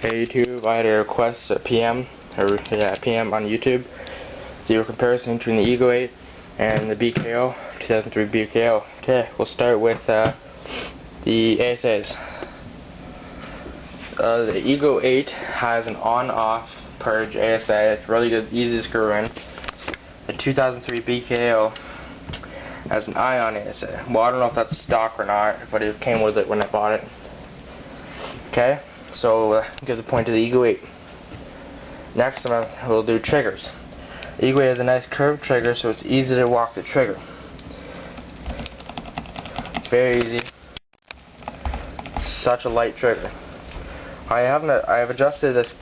Hey YouTube, I had a request at PM on YouTube. Do a comparison between the Ego8 and the BKO, 2003 BKO. Okay, we'll start with the ASAs. The Ego8 has an on-off purge ASA. It's really good, easy to screw in. The 2003 BKO has an ion ASA. Well, I don't know if that's stock or not, but it came with it when I bought it. Okay, so give the point to the Ego8. Next we'll do triggers. The Ego8 has a nice curved trigger, so it's easy to walk the trigger. It's very easy. Such a light trigger. I have adjusted this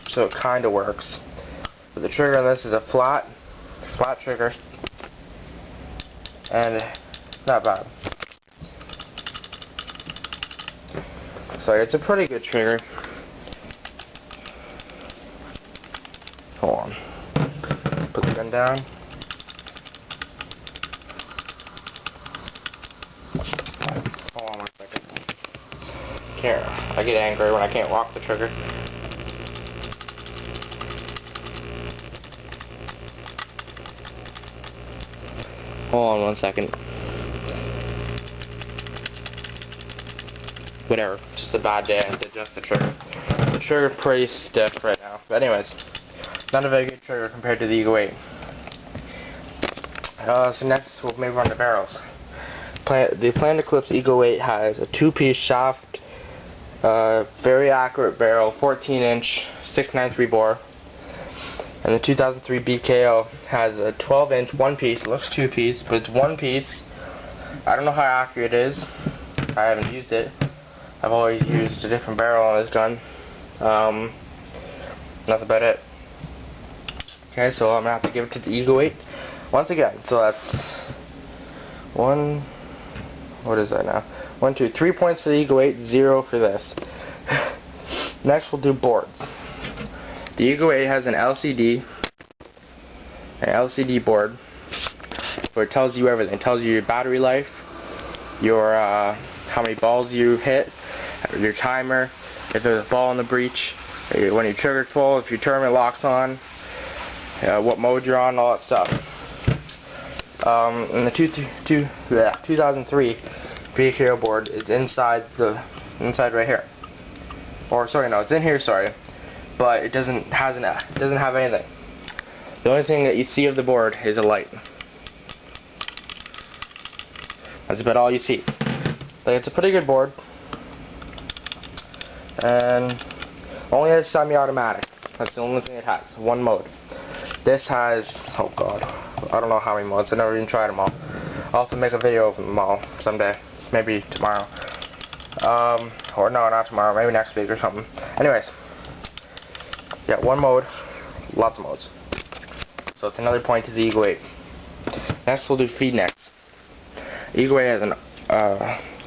so it kind of works. But the trigger on this is a flat trigger, and not bad. So it's a pretty good trigger. Hold on. Put the gun down. Hold on 1 second. I get angry when I can't walk the trigger. Hold on 1 second. Whatever, just a bad day. I have to adjust the trigger. The trigger's pretty stiff right now. But anyways, not a very good trigger compared to the Ego8. So next we'll move on to barrels. The Planned Eclipse Ego8 has a 2-piece shaft, very accurate barrel, 14-inch, 693 bore. And the 2003 BKO has a 12-inch 1-piece. It looks 2-piece, but it's 1-piece. I don't know how accurate it is. I haven't used it. I've always used a different barrel on this gun. That's about it. Okay, so I'm going to have to give it to the Ego8 once again. So that's what is that now? 1, 2, 3 points for the Ego8, 0 for this. Next we'll do boards. The Ego8 has an LCD board where it tells you everything. It tells you your battery life, your how many balls you hit, your timer, if there's a ball in the breech, when your trigger's full, if your tournament locks on, what mode you're on, all that stuff. And the 2003 BKO board is inside right here. Or sorry, no, it's in here. Sorry, but it doesn't have anything. The only thing that you see of the board is a light. That's about all you see. But it's a pretty good board, and only has semi-automatic. That's the only thing it has. One mode. This has, oh god, I don't know how many modes. I've never even tried them all. I'll have to make a video of them all someday. Maybe tomorrow. Or no, not tomorrow. Maybe next week or something. Anyways, yeah, one mode. Lots of modes. So it's another point to the Ego8. Next we'll do feed necks. Ego8 has an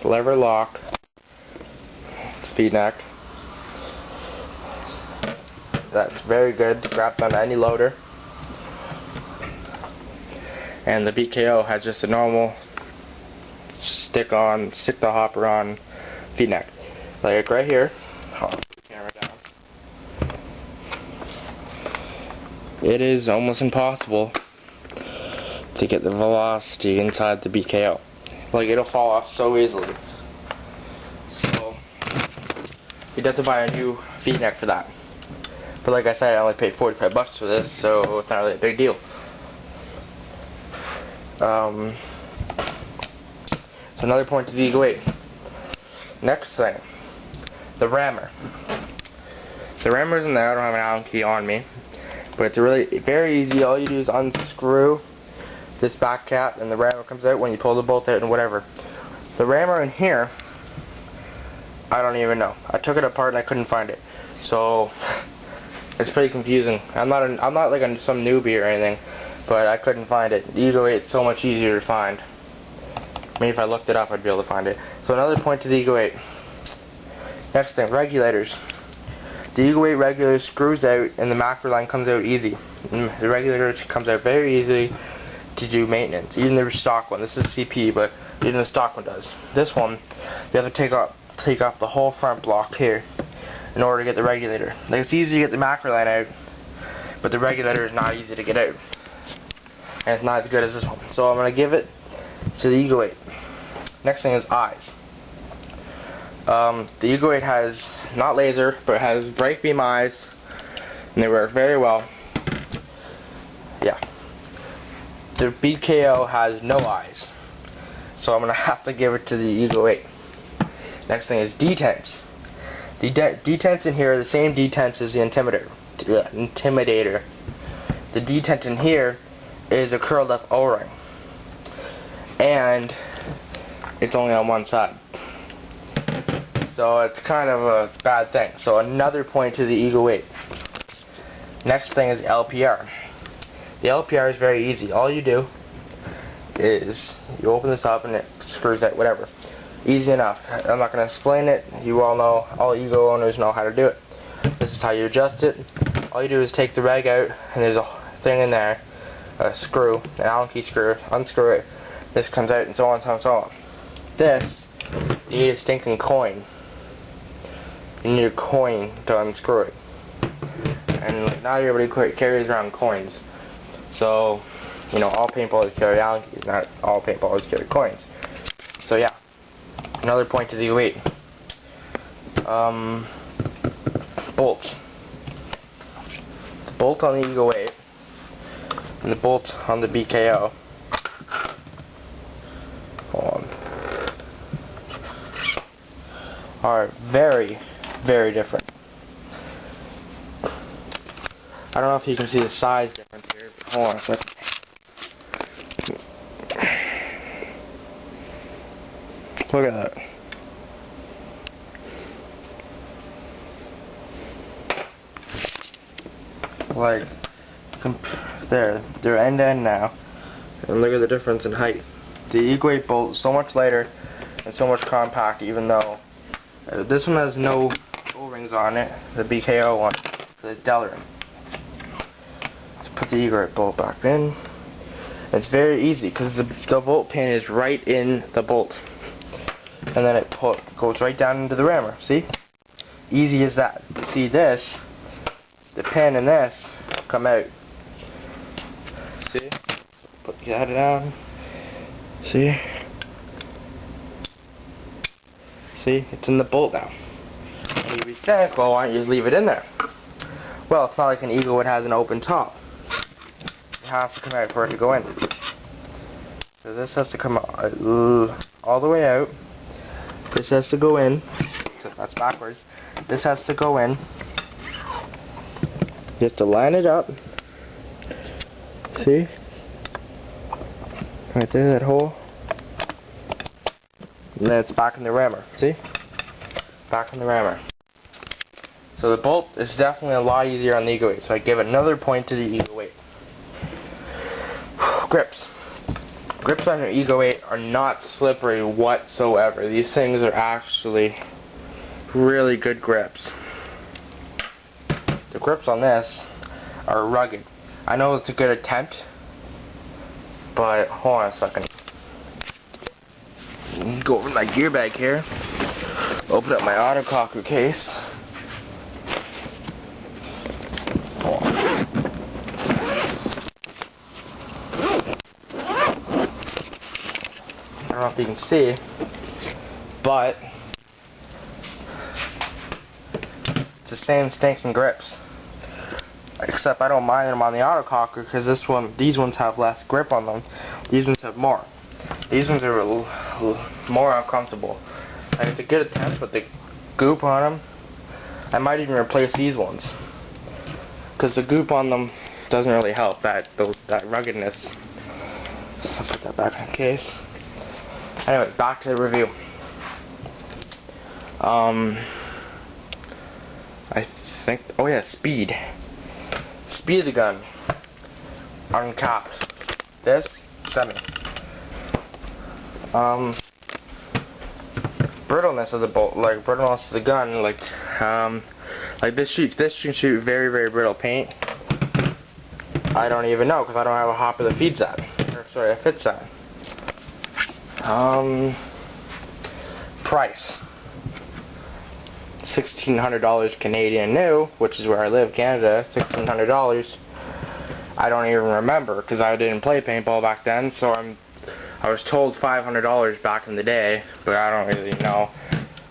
lever lock feed neck. That's very good. Wrapped on any loader. And the BKO has just a normal stick the hopper on feed neck. Like right here. Hold on, put the camera down. It is almost impossible to get the velocity inside the BKO. Like, it'll fall off so easily. So you'd have to buy a new feed neck for that. But like I said, I only paid 45 bucks for this, so it's not really a big deal. So another point to the Ego8. Next thing, the rammer. The rammer's in there. I don't have an Allen key on me, but it's really very easy. All you do is unscrew this back cap, and the rammer comes out when you pull the bolt out and whatever. The rammer in here, I don't even know. I took it apart and I couldn't find it, so it's pretty confusing. I'm not like some newbie or anything, but I couldn't find it. The Ego8 is so much easier to find. Maybe if I looked it up, I'd be able to find it. So another point to the Ego8. Next thing, regulators. The Ego8 regulator screws out, and the macro line comes out easy. And the regulator comes out very easily to do maintenance. Even the stock one. This is CP, but even the stock one does. This one, you have to take off the whole front block here. in order to get the regulator. Like, it's easy to get the macro line out, but the regulator is not easy to get out. And it's not as good as this one. So I'm going to give it to the Ego8. Next thing is eyes. The Ego8 has, not laser, but it has bright beam eyes, and they work very well. Yeah. The BKO has no eyes, so I'm going to have to give it to the Ego8. Next thing is detents. The detents in here are the same detents as the Intimidator. The detent in here is a curled up O-ring, and it's only on one side. So it's kind of a bad thing. So another point to the Ego8. Next thing is LPR. The LPR is very easy. All you do is you open this up and it screws out, whatever. Easy enough. I'm not going to explain it. You all know, all Ego owners know how to do it. This is how you adjust it. All you do is take the reg out, and there's a thing in there, a screw, an Allen key screw, unscrew it, this comes out, and so on and so on and so on. This, you need a stinking coin. You need a coin to unscrew it. And like, not everybody carries around coins. So, you know, all paintballers carry Allen keys, not all paintballers carry coins. So yeah, another point to the Ego8. Bolts. The bolt on the Ego8 and the bolt on the BKO. Hold on. Are very, very different. I don't know if you can see the size difference here, but hold on a second. Look at that. Like, there, they're end to end now, and look at the difference in height. The Ego8 bolt is so much lighter and so much compact, even though this one has no O-rings on it, the BKO one, it's Delrin. Let's put the Ego8 bolt back in. It's very easy because the bolt pin is right in the bolt, and then it goes right down into the rammer. See? Easy as that. See this? The pin and this come out. See? Put the head down. See? See? It's in the bolt now. And you'd be think, well, why don't you just leave it in there? Well, it's not like an Ego8 has an open top. It has to come out for it to go in. So this has to come all the way out. This has to go in. So that's backwards. This has to go in. You have to line it up. See? Right there, that hole. And then it's back in the rammer. See? Back in the rammer. So the bolt is definitely a lot easier on the Ego8. So I give another point to the Ego8. Grips. Grips on your Ego8 are not slippery whatsoever. These things are actually really good grips. The grips on this are rugged. I know it's a good attempt, but hold on a second. Go over my gear bag here. Open up my autococker case. Hold on. I don't know if you can see, but it's the same stinking grips. Except I don't mind them on the autococker because these ones have less grip on them. These ones have more. These ones are a little more uncomfortable. And it's a good attempt, but the goop on them, I might even replace these ones because the goop on them doesn't really help that ruggedness. I'll put that back in the case. Anyways, back to the review. I think, oh yeah, speed. Speed of the gun. Uncapped. This, 7. Brittleness of the bolt, like brittleness of the gun, like this can shoot very, very brittle paint. I don't even know because I don't have a hopper that feeds that. Or sorry, that fits that. Price. $1,600 Canadian new, which is where I live, Canada, $1,600. I don't even remember because I didn't play paintball back then, so I was told $500 back in the day, but I don't really know.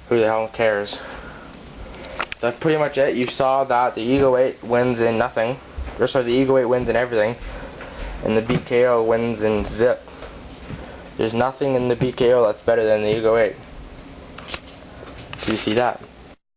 Who the hell cares? That's pretty much it. You saw that the Ego8 wins in nothing. Or sorry, the Ego8 wins in everything, and the BKO wins in zip. There's nothing in the BKO that's better than the Ego8. Do you see that?